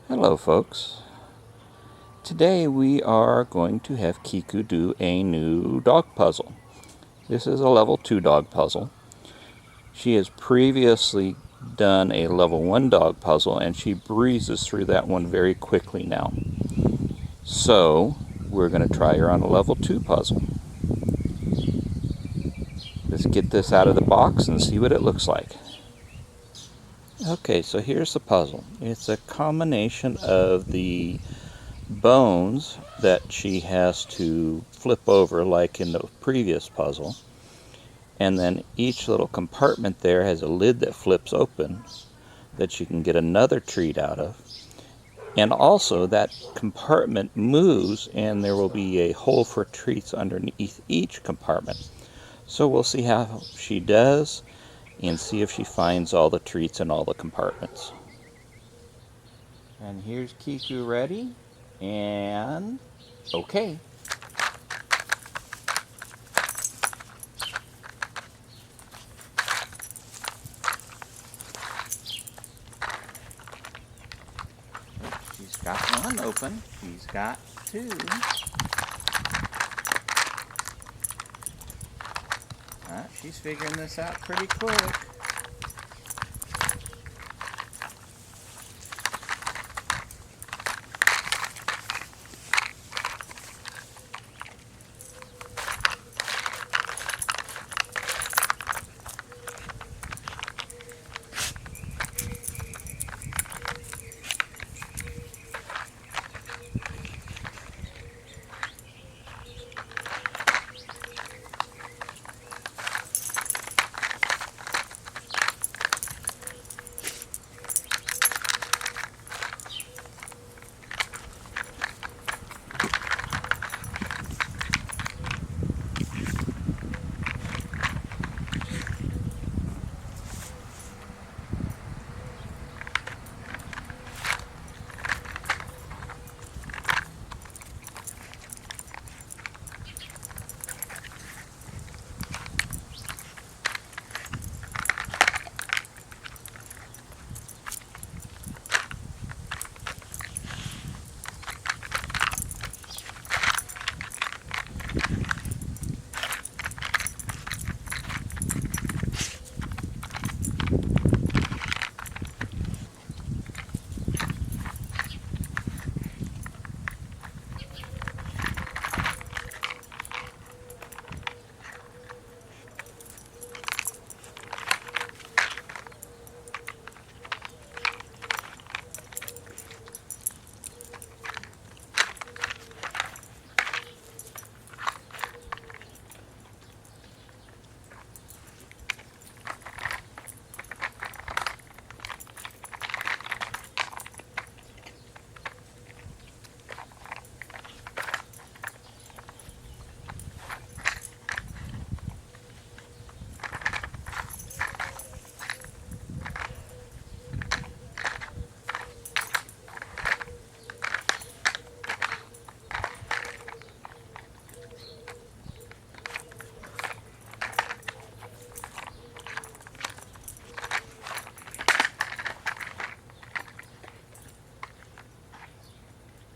Hello folks. Today we are going to have Kiku do a new dog puzzle. This is a level 2 dog puzzle. She has previously done a level 1 dog puzzle and she breezes through that one very quickly now. So we're going to try her on a level 2 puzzle. Let's get this out of the box and see what it looks like. Okay, so here's the puzzle. It's a combination of the bones that she has to flip over like in the previous puzzle, and then each little compartment there has a lid that flips open that she can get another treat out of, and also that compartment moves and there will be a hole for treats underneath each compartment. So we'll see how she does and see if she finds all the treats in all the compartments. And here's Kiku ready, and okay. She's got one open, she's got two. She's figuring this out pretty quick.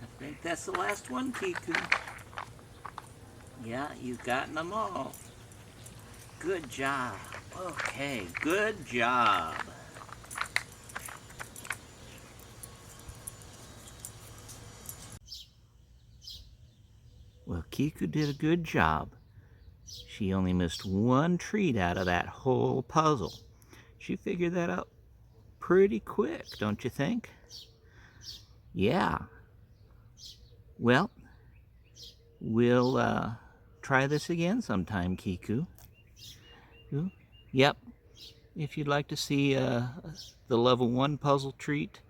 I think that's the last one, Kiku. Yeah, you've gotten them all. Good job. Okay, good job. Well, Kiku did a good job. She only missed one treat out of that whole puzzle. She figured that out pretty quick, don't you think? Yeah. Well, we'll try this again sometime, Kiku. Yep. If you'd like to see the level 1 puzzle treat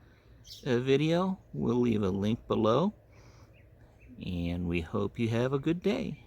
video, we'll leave a link below. And we hope you have a good day.